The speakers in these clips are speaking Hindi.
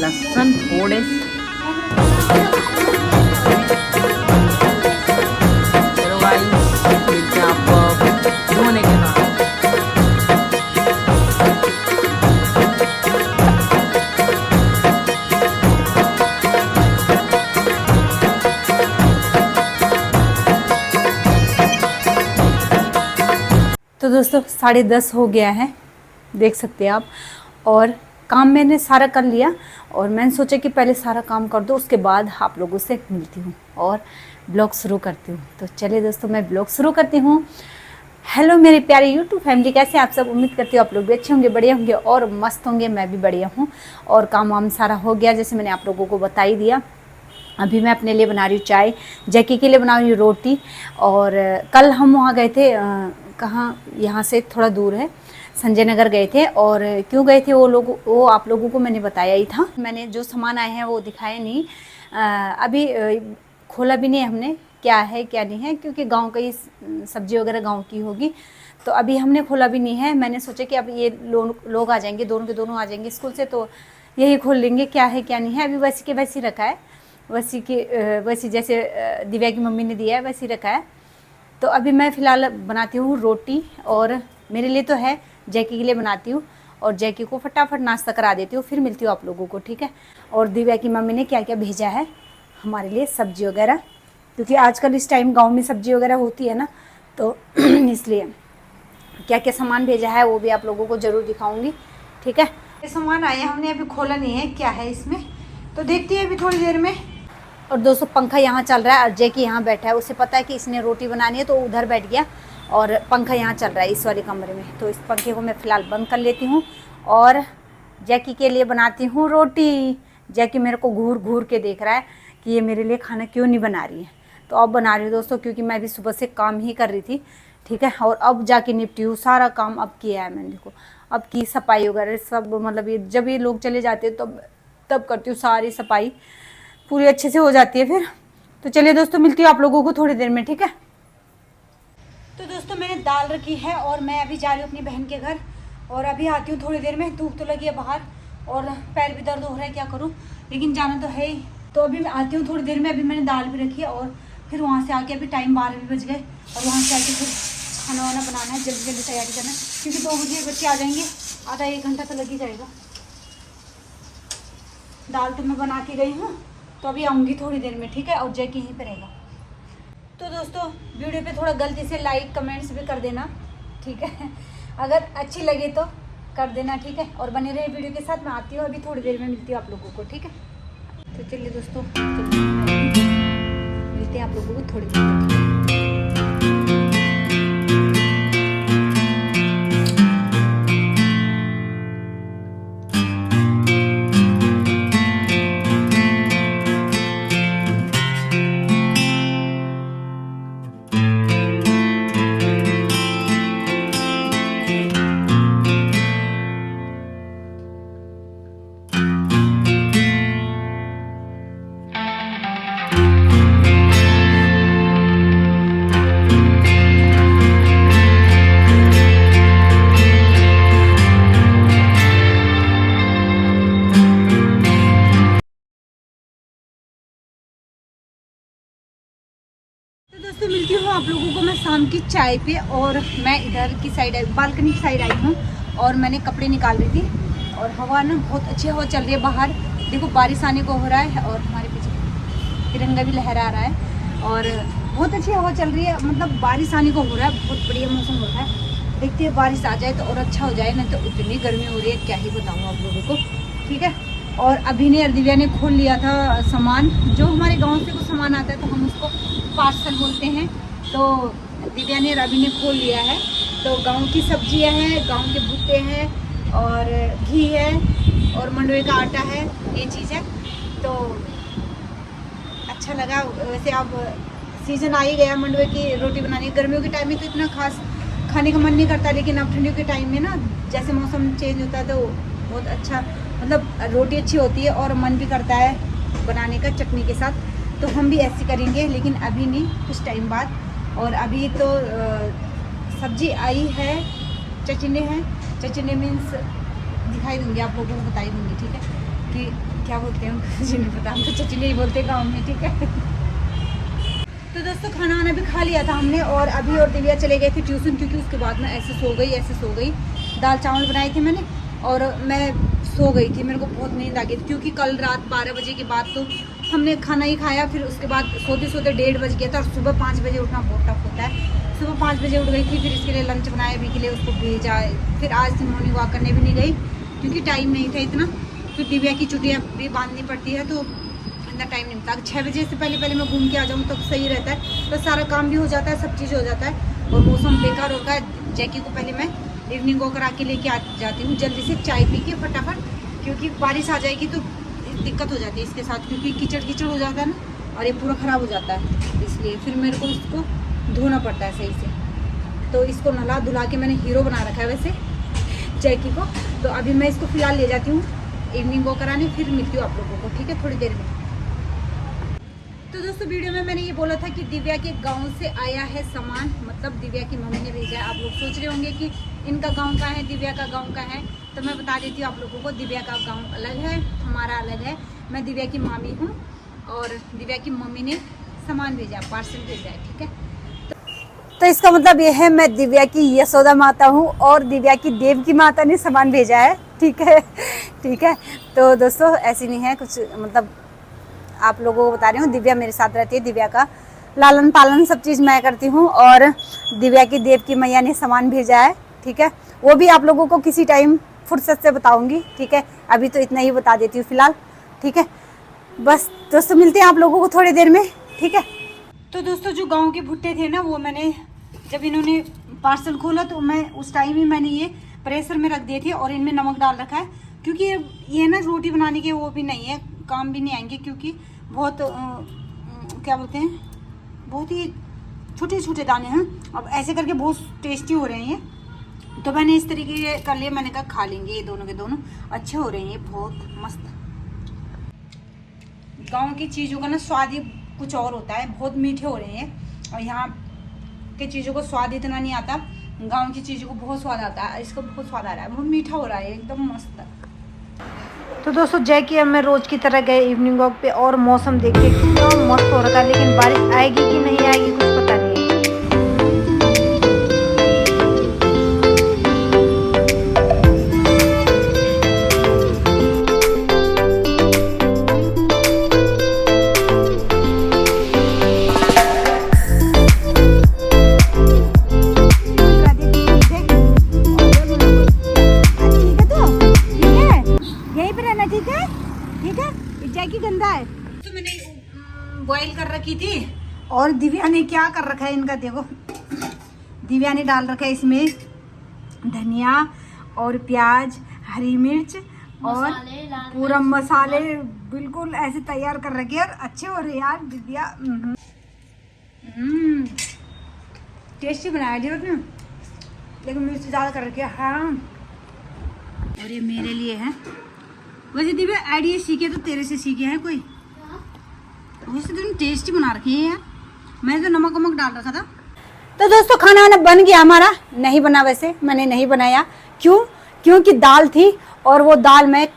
लहसुन थोड़े मिलते हैं आपको धोने के बाद। तो दोस्तों 10:30 हो गया है, देख सकते हैं आप। और काम मैंने सारा कर लिया और मैंने सोचा कि पहले सारा काम कर दो, उसके बाद आप लोगों से मिलती हूँ और ब्लॉग शुरू करती हूँ। तो चलिए दोस्तों मैं ब्लॉग शुरू करती हूँ। हेलो मेरी प्यारी यूट्यूब फैमिली, कैसे आप सब? उम्मीद करती हूँ आप लोग भी अच्छे होंगे, बढ़िया होंगे और मस्त होंगे। मैं भी बढ़िया हूँ और काम वाम सारा हो गया, जैसे मैंने आप लोगों को बता ही दिया। अभी मैं अपने लिए बना रही हूँ चाय, जैकी के लिए बना रही हूँ रोटी। और कल हम वहाँ गए थे, कहाँ, यहाँ से थोड़ा दूर है, संजय नगर गए थे। और क्यों गए थे वो आप लोगों को मैंने बताया ही था। मैंने जो सामान आए हैं वो दिखाया नहीं, अभी खोला भी नहीं हमने, क्या है क्या नहीं है, क्योंकि गांव का ही सब्जी वगैरह गांव की होगी, तो अभी हमने खोला भी नहीं है। मैंने सोचा कि अब ये लोग आ जाएंगे, दोनों के दोनों आ जाएंगे स्कूल से, तो यही खोल लेंगे क्या है क्या नहीं है। अभी वैसी के वैसी रखा है, वैसी जैसे दिव्या की मम्मी ने दिया है वैसी रखा है। तो अभी मैं फ़िलहाल बनाती हूँ रोटी, और मेरे लिए तो है, जैकी के लिए बनाती हूँ और जैकी को फटाफट नाश्ता करा देती हूँ, फिर मिलती हूँ आप लोगों को, ठीक है। और दिव्या की मम्मी ने क्या क्या भेजा है हमारे लिए, सब्जी वगैरह, क्योंकि आजकल इस टाइम गांव में सब्जी वगैरह होती है ना, तो इसलिए क्या क्या सामान भेजा है वो भी आप लोगों को ज़रूर दिखाऊंगी, ठीक है। ये सामान आया, हमने अभी खोला नहीं है क्या है इसमें, तो देखती है अभी थोड़ी देर में। और दोस्तों पंखा यहाँ चल रहा है और जैकी यहाँ बैठा है, उसे पता है कि इसने रोटी बनानी है तो उधर बैठ गया, और पंखा यहाँ चल रहा है इस वाले कमरे में। तो इस पंखे को मैं फ़िलहाल बंद कर लेती हूँ और जैकी के लिए बनाती हूँ रोटी। जैकी मेरे को घूर घूर के देख रहा है कि ये मेरे लिए खाना क्यों नहीं बना रही है, तो अब बना रही हूँ दोस्तों, क्योंकि मैं भी सुबह से काम ही कर रही थी, ठीक है। और अब जाके निपटी हूँ, सारा काम अब किया है मैंने, देखो अब की सफाई वगैरह सब, मतलब ये जब ये लोग चले जाते हैं तब करती हूँ सारी सफाई, पूरी अच्छे से हो जाती है फिर। तो चलिए दोस्तों मिलती हूँ आप लोगों को थोड़ी देर में, ठीक है। तो दोस्तों मैंने दाल रखी है और मैं अभी जा रही हूँ अपनी बहन के घर, और अभी आती हूँ थोड़ी देर में। धूप तो लगी है बाहर और पैर भी दर्द हो रहा है, क्या करूँ, लेकिन जाना तो है ही। तो अभी मैं आती हूँ थोड़ी देर में। अभी मैंने दाल भी रखी है और फिर वहाँ से आके, अभी टाइम 12 भी बज गए, और वहाँ से आके फिर खाना वाना बनाना है, जल्दी जल्दी तैयारी करना है, क्योंकि 2 बजे बच्चे आ जाएंगे, आधा 1 घंटा तो लग ही जाएगा। दाल तो मैं बना के गई हूँ, तो अभी आऊँगी थोड़ी देर में, ठीक है। और जैकी यहीं पर रहेगा। तो दोस्तों वीडियो पे थोड़ा गलती से लाइक कमेंट्स भी कर देना, ठीक है, अगर अच्छी लगे तो कर देना, ठीक है। और बने रहे वीडियो के साथ। मैं आती हूँ अभी थोड़ी देर में, मिलती हूँ आप लोगों को, ठीक है। तो चलिए दोस्तों मिलते हैं आप लोगों को थोड़ी देर में। दोस्तों मिलती हूँ आप लोगों को मैं शाम की चाय पे। और मैं इधर की साइड, बालकनी की साइड आई हूँ, और मैंने कपड़े निकाल रही थी, और हवा ना बहुत अच्छी हवा चल रही है बाहर, देखो बारिश आने को हो रहा है, और हमारे पीछे तिरंगा भी लहरा रहा है, और बहुत अच्छी हवा चल रही है, मतलब बारिश आने को हो रहा है, बहुत बढ़िया मौसम हो रहा है। देखते हैं बारिश आ जाए तो और अच्छा हो जाए, नहीं तो इतनी गर्मी हो रही है क्या ही बताऊँ आप लोगों को, ठीक है। और अभी ने दिव्या ने खोल लिया था सामान, जो हमारे गांव से कुछ सामान आता है तो हम उसको पार्सल बोलते हैं, तो दिव्या ने रवि ने खोल लिया है। तो गांव की सब्जियां हैं, गांव के भुट्टे हैं, और घी है, और मंडवे का आटा है, ये चीज़ है। तो अच्छा लगा। वैसे अब सीज़न आ ही गया मंडवे की रोटी बनाने। गर्मियों के टाइम में तो इतना खास खाने का मन नहीं करता, लेकिन अब ठंडियों के टाइम में ना, जैसे मौसम चेंज होता है तो बहुत अच्छा, मतलब रोटी अच्छी होती है और मन भी करता है बनाने का चटनी के साथ। तो हम भी ऐसे करेंगे, लेकिन अभी नहीं, कुछ टाइम बाद। और अभी तो सब्जी आई है, चचने हैं, चचने मीन्स दिखाई दूँगी आप लोगों को, बताई दूँगी, ठीक है। कि क्या बोलते हैं मुझे नहीं पता, हम तो चचली ही बोलते गाँव में, ठीक है। तो दोस्तों खाना वाना भी खा लिया था हमने, और अभी और दिव्या चले गए थे ट्यूशन, क्योंकि उसके बाद मैं ऐसे सो गई। दाल चावल बनाए थे मैंने और मैं सो गई थी, मेरे को बहुत नींद आ गई थी, क्योंकि कल रात 12 बजे के बाद तो हमने खाना ही खाया, फिर उसके बाद सोते सोते 1:30 बज गया था, और सुबह 5 बजे उठना बहुत टफ होता है। सुबह 5 बजे उठ गई थी, फिर इसके लिए लंच बनाया, अभी के लिए उसको भेजा, फिर आज दिन मॉर्निंग वॉक करने भी नहीं गई क्योंकि टाइम नहीं था इतना, फिर दिव्या की छुट्टियाँ भी बांधनी पड़ती है, तो इतना टाइम नहीं मिलता। 6 बजे से पहले मैं घूम के आ जाऊँ तो सही रहता है, तो सारा काम भी हो जाता है, सब चीज़ हो जाता है, और मौसम बेकार होता है। जैकी को पहले मैं इवनिंग वॉक करा के लेके आ जाती हूँ जल्दी से, चाय पी के फटाफट, क्योंकि बारिश आ जाएगी तो दिक्कत हो जाती है इसके साथ, क्योंकि कीचड़ हो जाता है ना, और ये पूरा ख़राब हो जाता है, इसलिए फिर मेरे को इसको धोना पड़ता है सही से। तो इसको नहला धुला के मैंने हीरो बना रखा है वैसे जैकी को। तो अभी मैं इसको फ़िलहाल ले जाती हूँ इवनिंग वॉक कराने, फिर मिलती हूँ आप लोगों को, ठीक है, थोड़ी देर में। तो दोस्तों वीडियो में मैंने ये बोला था कि दिव्या के गांव से आया है सामान, मतलब दिव्या की मम्मी ने भेजा है। आप लोग सोच रहे होंगे कि इनका गांव का है, दिव्या का गांव का है, तो मैं बता देती हूँ आप लोगों को, दिव्या का गांव अलग है, हमारा अलग है। मैं दिव्या की मामी हूँ, और दिव्या की मम्मी ने सामान भेजा, पार्सल भेजा है, ठीक है। तो इसका मतलब ये है मैं दिव्या की यशोदा माता हूँ, और दिव्या की देव की माता ने सामान भेजा है, ठीक है, ठीक है। तो दोस्तों ऐसी नहीं है कुछ, मतलब आप लोगों को बता रही हूँ, दिव्या मेरे साथ रहती है, दिव्या का लालन पालन सब चीज़ मैं करती हूँ, और दिव्या की देव की मैया ने सामान भेजा है, ठीक है। वो भी आप लोगों को किसी टाइम फुर्सत से बताऊँगी, ठीक है, अभी तो इतना ही बता देती हूँ फिलहाल, ठीक है। बस दोस्तों मिलते हैं आप लोगों को थोड़ी देर में, ठीक है। तो दोस्तों जो गाँव के भुट्टे थे ना, वो मैंने जब इन्होंने पार्सल खोला तो मैं उस टाइम ही मैंने ये प्रेशर में रख दिए थे, और इनमें नमक डाल रखा है, क्योंकि ये ना रोटी बनाने के वो भी नहीं है, काम भी नहीं आएंगे, क्योंकि बहुत क्या बोलते हैं, बहुत ही छोटे छोटे दाने हैं। अब ऐसे करके बहुत टेस्टी हो रहे हैं ये, तो मैंने इस तरीके से कर लिया, मैंने कहा खा लेंगे, ये दोनों के दोनों अच्छे हो रहे हैं, ये बहुत मस्त। गाँव की चीज़ों का ना स्वाद ही कुछ और होता है, बहुत मीठे हो रहे हैं, और यहाँ के चीज़ों को स्वाद इतना नहीं आता, गाँव की चीज़ों को बहुत स्वाद आता है, इसको बहुत स्वाद आ रहा है, बहुत मीठा हो रहा है, एकदम मस्त। तो दोस्तों जैकी अब मैं रोज़ की तरह गए इवनिंग वॉक पे, और मौसम देखिए कितना मस्त हो रखा है, लेकिन बारिश आएगी कि नहीं आएगी कुछ पता नहीं है। जैकी गंदा है तो मैंने बॉईल कर रखी थी, और दिव्या ने क्या कर रखा है इनका देखो, दिव्या ने डाल रखा है इसमें धनिया और प्याज, हरी मिर्च और पूरा मसाले बिल्कुल ऐसे तैयार कर रखे हैं, और अच्छे हो रहे यार दिव्या। टेस्टी बनाया दिव्या ने, लेकिन मिर्च ज़्यादा कर रखी है। हाँ, और ये मेरे लिए है। वैसे दिव्या आइडिया सीखे तो तेरे से सीखे हैं कोई, वैसे तुमने टेस्टी बना रखी है यार, मैंने तो नमक वमक डाल रखा था। तो दोस्तों खाना वाना बन गया हमारा, नहीं बना वैसे, मैंने नहीं बनाया, क्यों, क्योंकि दाल थी, और वो दाल मैं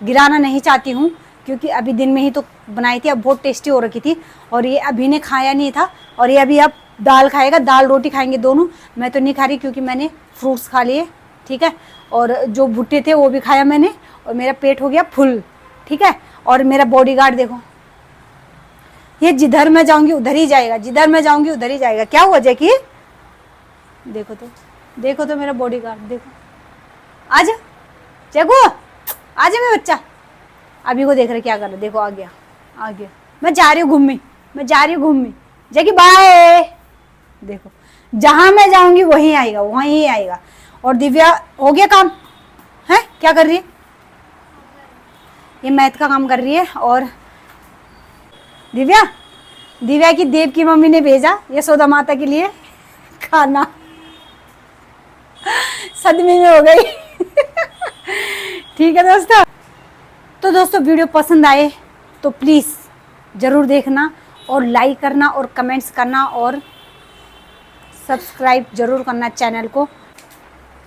गिराना नहीं चाहती हूँ, क्योंकि अभी दिन में ही तो बनाई थी, अब बहुत टेस्टी हो रखी थी, और ये अभी ने खाया नहीं था, और ये अभी अब दाल खाएगा, दाल रोटी खाएंगे दोनों। मैं तो नहीं खा रही क्योंकि मैंने फ्रूट्स खा लिए, ठीक है, और जो भुट्टे थे वो भी खाया मैंने, और मेरा पेट हो गया फुल, ठीक है। और मेरा बॉडीगार्ड देखो, ये जिधर मैं जाऊंगी उधर ही जाएगा, जिधर मैं जाऊंगी उधर ही जाएगा। क्या हुआ जैकी, देखो तो, देखो तो मेरा बॉडीगार्ड देखो, आजा जैको, आजा मेरा बच्चा, अभी को देख रहे क्या कर रहे, देखो आ गया, आ गया, मैं जा रही हूँ घूमने, मैं जा रही हूँ घूमने, जैकी बाय, देखो जहां मैं जाऊंगी वहीं आएगा, वहीं आएगा। और दिव्या हो गया काम है, क्या कर रही है, ये मैथ का काम कर रही है। और दिव्या, दिव्या की देव की मम्मी ने भेजा यशोदा माता के लिए खाना, सदमे में हो गई। ठीक है दोस्तों, तो दोस्तों वीडियो पसंद आए तो प्लीज़ ज़रूर देखना, और लाइक करना, और कमेंट्स करना, और सब्सक्राइब ज़रूर करना चैनल को।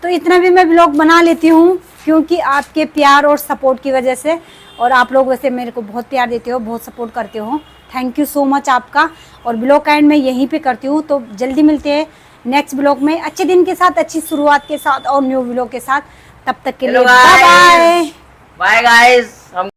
तो इतना भी मैं ब्लॉग बना लेती हूँ क्योंकि आपके प्यार और सपोर्ट की वजह से, और आप लोग वैसे मेरे को बहुत प्यार देते हो, बहुत सपोर्ट करते हो। थैंक यू सो मच आपका। और ब्लॉग का एंड मैं यहीं पे करती हूँ, तो जल्दी मिलते हैं नेक्स्ट ब्लॉग में अच्छे दिन के साथ, अच्छी शुरुआत के साथ और न्यू ब्लॉग के साथ। तब तक के लिए बाय बाय। Bye guys. हम